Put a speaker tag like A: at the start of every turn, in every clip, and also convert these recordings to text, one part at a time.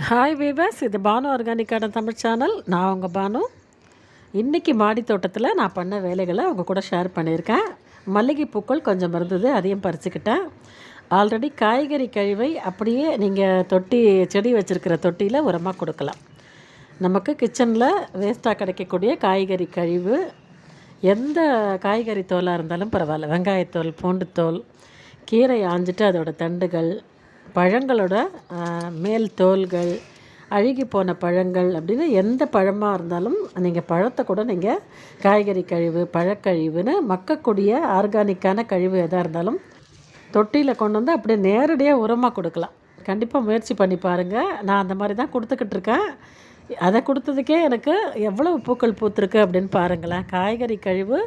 A: Hi viewers, இது Banu ஆர்கானிக்கான Tamil channel. நான் உங்கள் பானு. இன்றைக்கி மாடி தோட்டத்தில் நான் பண்ண வேலைகளை உங்கள் கூட ஷேர் பண்ணியிருக்கேன். மல்லிகை பூக்கள் கொஞ்சம் இருந்தது, அதையும் பறிச்சுக்கிட்டேன். ஆல்ரெடி காய்கறி கழிவை அப்படியே நீங்கள் செடி வச்சுருக்கிற தொட்டியில் உரமாக கொடுக்கலாம். நமக்கு கிச்சனில் வேஸ்ட்டாக கிடைக்கக்கூடிய காய்கறி கழிவு எந்த காய்கறி தோலாக இருந்தாலும் பரவாயில்ல, வெங்காயத்தோல், பூண்டுத்தோல், கீரை ஆஞ்சிட்டு அதோட தண்டுகள், பழங்களோட மேல் தோல்கள், அழுகி போன பழங்கள் அப்படின்னு எந்த பழமாக இருந்தாலும் நீங்கள் பழத்தை கூட நீங்கள் காய்கறி கழிவு, பழக்கழிவுன்னு மக்கக்கூடிய ஆர்கானிக்கான கழிவு எதாக இருந்தாலும் தொட்டியில் கொண்டு வந்து அப்படியே நேரடியாக உரமாக கொடுக்கலாம். கண்டிப்பாக முயற்சி பண்ணி பாருங்கள். நான் அந்த மாதிரி தான் கொடுத்துக்கிட்டு இருக்கேன். அதை கொடுத்ததுக்கே எனக்கு எவ்வளவு பூக்கள் பூத்துருக்கு அப்படின்னு பாருங்களேன். காய்கறி கழிவு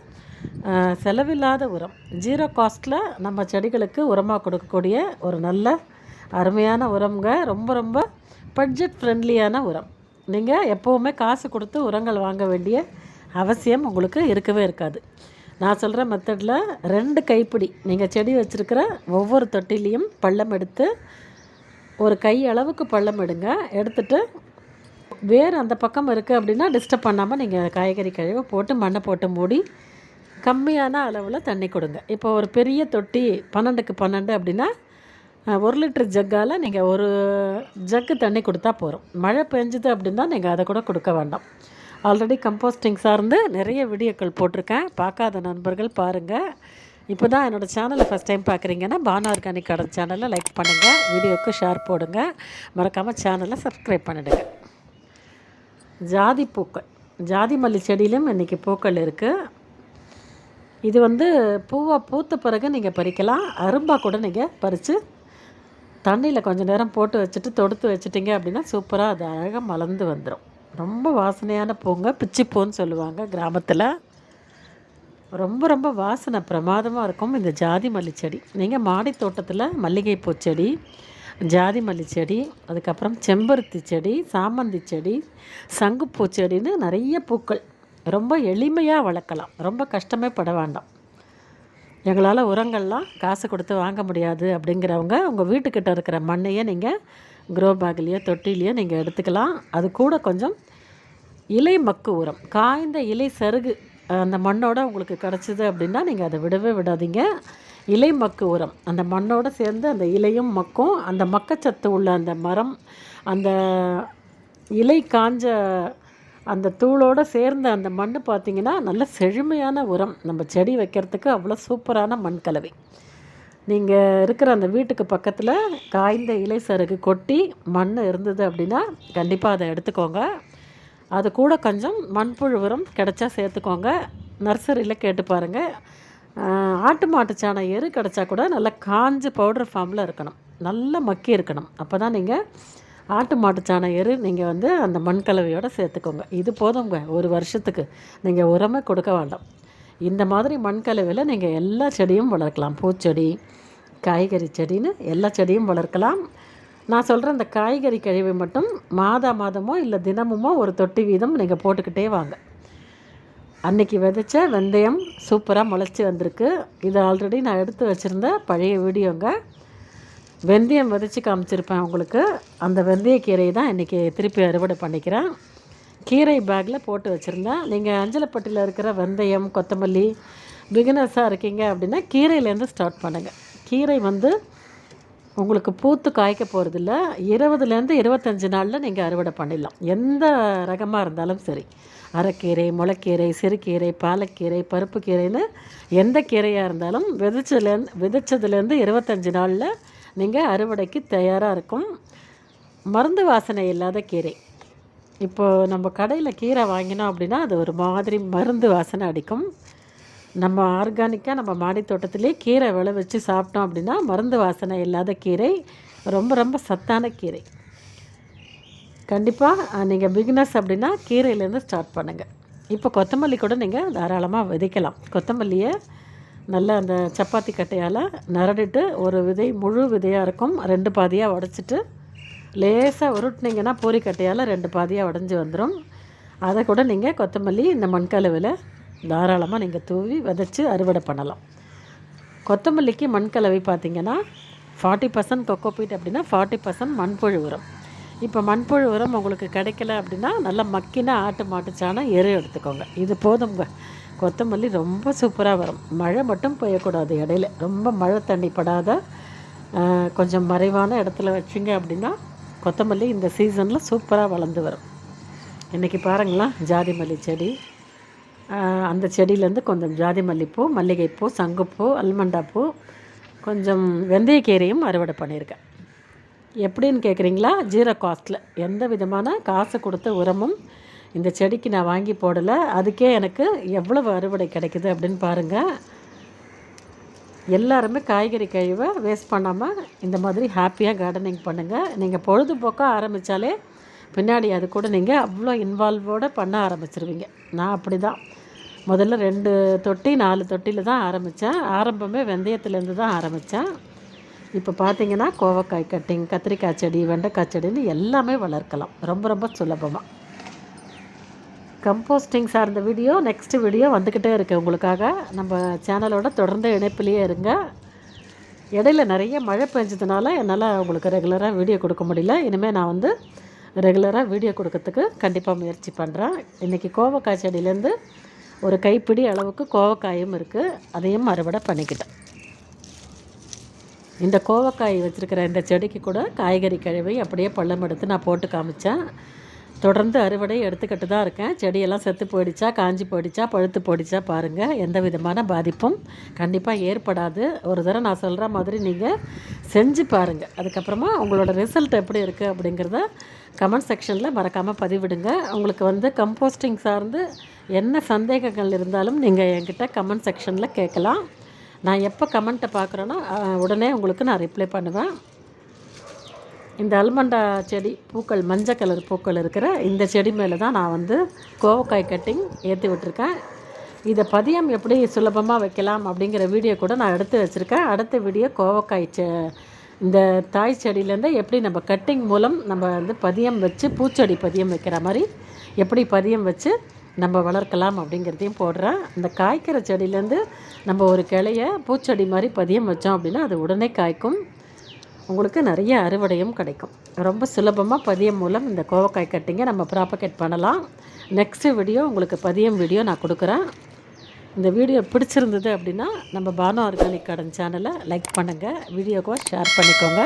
A: செலவில்லாத உரம், ஜீரோ காஸ்ட்டில் நம்ம செடிகளுக்கு உரமாக கொடுக்கக்கூடிய ஒரு நல்ல அருமையான உரம்ங்க. ரொம்ப ரொம்ப பட்ஜெட் ஃப்ரெண்ட்லியான உரம். நீங்கள் எப்போவுமே காசு கொடுத்து உரங்கள் வாங்க வேண்டிய அவசியம் உங்களுக்கு இருக்கவே இருக்காது. நான் சொல்கிற மெத்தடில் 2 கைப்பிடி நீங்கள் செடி வச்சுருக்கிற ஒவ்வொரு தொட்டிலையும் பள்ளம் எடுத்து ஒரு கை அளவுக்கு பள்ளம் எடுங்க. எடுத்துகிட்டு வேறு அந்த பக்கம் இருக்குது அப்படின்னா டிஸ்டர்ப் பண்ணாமல் நீங்கள் காய்கறி கழிவை போட்டு மண்ணை போட்டு மூடி கம்மியான அளவில் தண்ணி கொடுங்க. இப்போ ஒரு பெரிய தொட்டி 12க்கு 12 அப்படின்னா 1 லிட்டர் ஜக்கால் நீங்கள் ஒரு ஜக்கு தண்ணி கொடுத்தா போகிறோம். மழை பெஞ்சுது அப்படின்னா நீங்கள் அதை கூட கொடுக்க வேண்டாம். ஆல்ரெடி கம்போஸ்டிங் சார்ந்து நிறைய வீடியோக்கள் போட்டிருக்கேன். பார்க்காத நண்பர்கள் பாருங்கள். இப்போ தான் என்னோடய சேனலை ஃபஸ்ட் டைம் பார்க்குறீங்கன்னா பானு ஆர்கானிக் கார்டன் சேனலை லைக் பண்ணுங்கள், வீடியோவுக்கு ஷேர் போடுங்க, மறக்காமல் சேனலை சப்ஸ்கிரைப் பண்ணிவிடுங்க. ஜாதி பூக்கள், ஜாதி மல்லி செடியிலும் இன்றைக்கி பூக்கள் இருக்குது. இது பூவாக பூத்த பிறகு நீங்கள் பறிக்கலாம். அரும்பாக கூட நீங்கள் பறித்து தண்ணியில் கொஞ்சம் நேரம் போட்டு வச்சுட்டு தொடுத்து வச்சுட்டிங்க அப்படின்னா சூப்பராக அது அழகாக மலர்ந்து வந்துடும். ரொம்ப வாசனையான பூங்க, பிச்சிப்பூன்னு சொல்லுவாங்க கிராமத்தில். ரொம்ப ரொம்ப வாசனை பிரமாதமாக இருக்கும் இந்த ஜாதி மல்லி செடி. நீங்கள் மாடி தோட்டத்தில் மல்லிகைப்பூ செடி, ஜாதி மல்லி செடி, அதுக்கப்புறம் செம்பருத்தி செடி, சாமந்தி செடி, சங்குப்பூ செடின்னு நிறைய பூக்கள் ரொம்ப எளிமையாக வளர்க்கலாம். ரொம்ப கஷ்டமே பட வேண்டாம். எங்களால் உரங்கள்லாம் காசு கொடுத்து வாங்க முடியாது அப்படிங்கிறவங்க உங்கள் வீட்டுக்கிட்ட இருக்கிற மண்ணையே நீங்கள் க்ரோ பேக்லேயோ தொட்டிலையோ நீங்கள் எடுத்துக்கலாம். அது கூட கொஞ்சம் இலை மக்கு உரம், காய்ந்த இலை சருகு அந்த மண்ணோட உங்களுக்கு கிடச்சிது அப்படின்னா நீங்கள் அதை விடவே விடாதீங்க. இலை மக்கு உரம் அந்த மண்ணோடு சேர்ந்து அந்த இலையும் மக்கும். அந்த மக்கச்சத்து உள்ள அந்த மரம், அந்த இலை காஞ்ச அந்த தூளோடு சேர்ந்த அந்த மண் பார்த்திங்கன்னா நல்ல செழுமையான உரம். நம்ம செடி வைக்கிறதுக்கு அவ்வளோ சூப்பரான மண் கலவை. நீங்கள் இருக்கிற அந்த வீட்டுக்கு பக்கத்தில் காய்ந்த இலை சருகு கொட்டி மண் இருந்தது அப்படின்னா கண்டிப்பாக அதை எடுத்துக்கோங்க. அது கூட கொஞ்சம் மண்புழு உரம் கிடச்சா சேர்த்துக்கோங்க. நர்சரியில் கேட்டு பாருங்கள். ஆட்டு மாட்டு சாண எரு கிடச்சா கூட நல்லா காஞ்ச பவுடர் ஃபார்மில் இருக்கணும், நல்லா மக்கி இருக்கணும். அப்போ தான் நீங்கள் ஆட்டு மாட்டு சாண எரு நீங்கள் அந்த மண் கலவையோடு சேர்த்துக்கோங்க. இது போதுங்க, ஒரு வருஷத்துக்கு நீங்கள் உரமே கொடுக்க வேண்டாம். இந்த மாதிரி மண் கலவையில் நீங்கள் எல்லா செடியும் வளர்க்கலாம். பூச்செடி, காய்கறி செடின்னு எல்லா செடியும் வளர்க்கலாம். நான் சொல்கிற அந்த காய்கறி கழிவை மட்டும் மாதமோ இல்லை தினமுமோ ஒரு தொட்டி வீதம் நீங்கள் போட்டுக்கிட்டே வாங்க. அன்றைக்கி விதைச்ச வெந்தயம் சூப்பராக முளைச்சி வந்திருக்கு. இது ஆல்ரெடி நான் எடுத்து வச்சுருந்த பழைய வீடியோங்க. வெந்தயம் விதைச்சி காமிச்சிருப்பேன் உங்களுக்கு. அந்த வெந்தய கீரையை தான் இன்றைக்கி திருப்பி அறுவடை பண்ணிக்கிறேன். கீரை பேக்கில் போட்டு வச்சுருந்தேன். நீங்கள் அஞ்சலப்பட்டியில் இருக்கிற வெந்தயம், கொத்தமல்லி பிகினர்ஸாக இருக்கீங்க அப்படின்னா கீரையிலேருந்து ஸ்டார்ட் பண்ணுங்கள். கீரை உங்களுக்கு பூத்து காய்க்க போகிறதில்ல. 20லேருந்து 25 நாளில் நீங்கள் அறுவடை பண்ணிடலாம். எந்த ரகமாக இருந்தாலும் சரி, அரைக்கீரை, முளைக்கீரை, சிறுகீரை, பாலக்கீரை, பருப்பு கீரைன்னு எந்த கீரையாக இருந்தாலும் விதைச்சதுலேருந்து 25 நாளில் நீங்கள் அறுவடைக்கு தயாராக இருக்கும். மருந்து வாசனை இல்லாத கீரை. இப்போது நம்ம கடையில் கீரை வாங்கினோம் அப்படின்னா அது ஒரு மாதிரி மருந்து வாசனை அடிக்கும். நம்ம ஆர்கானிக்காக நம்ம மாடி தோட்டத்திலே கீரை விளைவிச்சு சாப்பிட்டோம் அப்படின்னா மருந்து வாசனை இல்லாத கீரை, ரொம்ப ரொம்ப சத்தான கீரை. கண்டிப்பாக நீங்கள் பிகினர்ஸ் அப்படின்னா கீரையிலேருந்து ஸ்டார்ட் பண்ணுங்கள். இப்போ கொத்தமல்லி கூட நீங்கள் தாராளமாக விதைக்கலாம். கொத்தமல்லியை நல்லா அந்த சப்பாத்தி கட்டையால் நரடிட்டு ஒரு விதை முழு விதையாக இருக்கும், 2 பாதியாக உடச்சிட்டு லேசாக உருட்டினீங்கன்னா பூரி கட்டையால் 2 பாதியாக உடஞ்சி வந்துடும். அதை கூட நீங்கள் கொத்தமல்லி இந்த மண்கலவையில் தாராளமாக நீங்கள் தூவி விதைச்சி அறுவடை பண்ணலாம். கொத்தமல்லிக்கு மண்கலவை பார்த்திங்கன்னா 40% கொக்கோபீட் அப்படின்னா 40% மண்புழு உரம். இப்போ மண்புழு உரம் உங்களுக்கு கிடைக்கல அப்படின்னா நல்லா மக்கின ஆட்டு மாட்டுச்சாணம் எரு எடுத்துக்கோங்க. இது போதுங்க. கொத்தமல்லி ரொம்ப சூப்பராக வரும். மழை மட்டும் பெய்யக்கூடாது இடையில. ரொம்ப மழை தண்ணி படாத கொஞ்சம் மறைவான இடத்துல வச்சிங்க அப்படின்னா கொத்தமல்லி இந்த சீசனில் சூப்பராக வளர்ந்து வரும். இன்றைக்கி பாருங்களேன், ஜாதி மல்லி செடி, அந்த செடியிலேருந்து கொஞ்சம் ஜாதி மல்லிப்பூ, மல்லிகைப்பூ, சங்குப்பூ, அல்மண்டாப்பூ, கொஞ்சம் வெந்தயக்கீரையும் அறுவடை பண்ணியிருக்கேன். எப்படின்னு கேட்குறீங்களா? ஜீரோ காஸ்ட்டில், எந்த விதமான காசு கொடுத்த உரமும் இந்த செடிக்கு நான் வாங்கி போடலை. அதுக்கே எனக்கு எவ்வளவு அறுவடை கிடைக்குது அப்படின்னு பாருங்கள். எல்லாருமே காய்கறி கழிவை வேஸ்ட் பண்ணாமல் இந்த மாதிரி ஹாப்பியாக கார்டனிங் பண்ணுங்கள். நீங்கள் பொழுதுபோக்காக ஆரம்பித்தாலே பின்னாடி அது கூட நீங்கள் அவ்வளோ இன்வால்வோடு பண்ண ஆரம்பிச்சிருவீங்க. நான் அப்படி தான் முதல்ல 2 தொட்டி 4 தொட்டியில் தான் ஆரம்பித்தேன். ஆரம்பமே வெந்தயத்துலேருந்து தான் ஆரம்பித்தேன். இப்போ பார்த்திங்கன்னா கோவக்காய் கட்டிங், கத்திரிக்காய் செடி, வெண்டைக்காய் செடின்னு எல்லாமே வளர்க்கலாம் ரொம்ப ரொம்ப சுலபமாக. கம்போஸ்டிங் சார்ந்த வீடியோ நெக்ஸ்ட் வீடியோ வந்துக்கிட்டே இருக்குது உங்களுக்காக. நம்ம சேனலோட தொடர்ந்து இணைப்பிலேயே இருங்க. இடையில நிறைய மழை பெஞ்சதுனால என்னால் உங்களுக்கு ரெகுலராக வீடியோ கொடுக்க முடியல. இனிமேல் நான் ரெகுலராக வீடியோ கொடுக்கறதுக்கு கண்டிப்பாக முயற்சி பண்ணுறேன். இன்றைக்கி கோவக்காய் செடியிலேருந்து ஒரு கைப்பிடி அளவுக்கு கோவக்காயும் இருக்குது. அதையும் அறுவடை பண்ணிக்கிட்டேன். இந்த கோவக்காய் வச்சுருக்கிற இந்த செடிக்கு கூட காய்கறி கழிவை அப்படியே பள்ளம் எடுத்து நான் போட்டு காமிச்சேன். தொடர்ந்து அறுவடை எடுத்துக்கிட்டு தான் இருக்கேன். செடியெல்லாம் செத்து போயிடுச்சா, காஞ்சி போயிடுச்சா, பழுத்து போயிடுச்சா பாருங்கள். எந்த விதமான பாதிப்பும் கண்டிப்பாக ஏற்படாது. ஒரு தடவை நான் சொல்கிற மாதிரி நீங்கள் செஞ்சு பாருங்கள். அதுக்கப்புறமா உங்களோட ரிசல்ட் எப்படி இருக்குது அப்படிங்கிறத கமெண்ட் செக்ஷனில் மறக்காமல் பதிவிடுங்க. உங்களுக்கு கம்போஸ்டிங் சார்ந்து என்ன சந்தேகங்கள் இருந்தாலும் நீங்கள் என்கிட்ட கமெண்ட் செக்ஷனில் கேட்கலாம். நான் எப்போ கமெண்ட்டை பார்க்குறேன்னா உடனே உங்களுக்கு நான் ரிப்ளை பண்ணுவேன். இந்த அல்மண்டா செடி பூக்கள், மஞ்சள் கலர் பூக்கள் இருக்கிற இந்த செடி மேலே தான் நான் கோவக்காய் கட்டிங் ஏற்றி விட்டுருக்கேன். இதை பதியம் எப்படி சுலபமாக வைக்கலாம் அப்படிங்கிற வீடியோ கூட நான் எடுத்து வச்சுருக்கேன். அடுத்த வீடியோ கோவக்காய் இந்த தாய் செடியிலேருந்து எப்படி நம்ம கட்டிங் மூலம் நம்ம பதியம் வச்சு பூச்செடி பதியம் வைக்கிற மாதிரி எப்படி பதியம் வச்சு நம்ம வளர்க்கலாம் அப்படிங்கிறதையும் போடுறேன். இந்த காய்க்கிற செடியிலேருந்து நம்ம ஒரு கிளைய பூச்செடி மாதிரி பதியம் வச்சோம் அப்படின்னா அது உடனே காய்க்கும். உங்களுக்கு நிறைய அறுவடையும் கிடைக்கும். ரொம்ப சுலபமாக பதியம் மூலம் இந்த கோவக்காய் கட்டிங்கை நம்ம ப்ராபகேட் பண்ணலாம். நெக்ஸ்ட்டு வீடியோ உங்களுக்கு பதியம் வீடியோ நான் கொடுக்குறேன். இந்த வீடியோ பிடிச்சிருந்தது அப்படின்னா நம்ம பானு ஆர்கானிக் கார்டன் சேனலை லைக் பண்ணுங்கள், வீடியோவை ஷேர் பண்ணிக்கோங்க.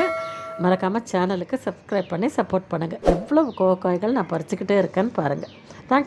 A: மறக்காமல் சேனலுக்கு சப்ஸ்கிரைப் பண்ணி சப்போர்ட் பண்ணுங்கள். எவ்வளோ கோவக்காய்கள் நான் பறிச்சுக்கிட்டே இருக்கேன்னு பாருங்கள். தேங்க்ஸ்.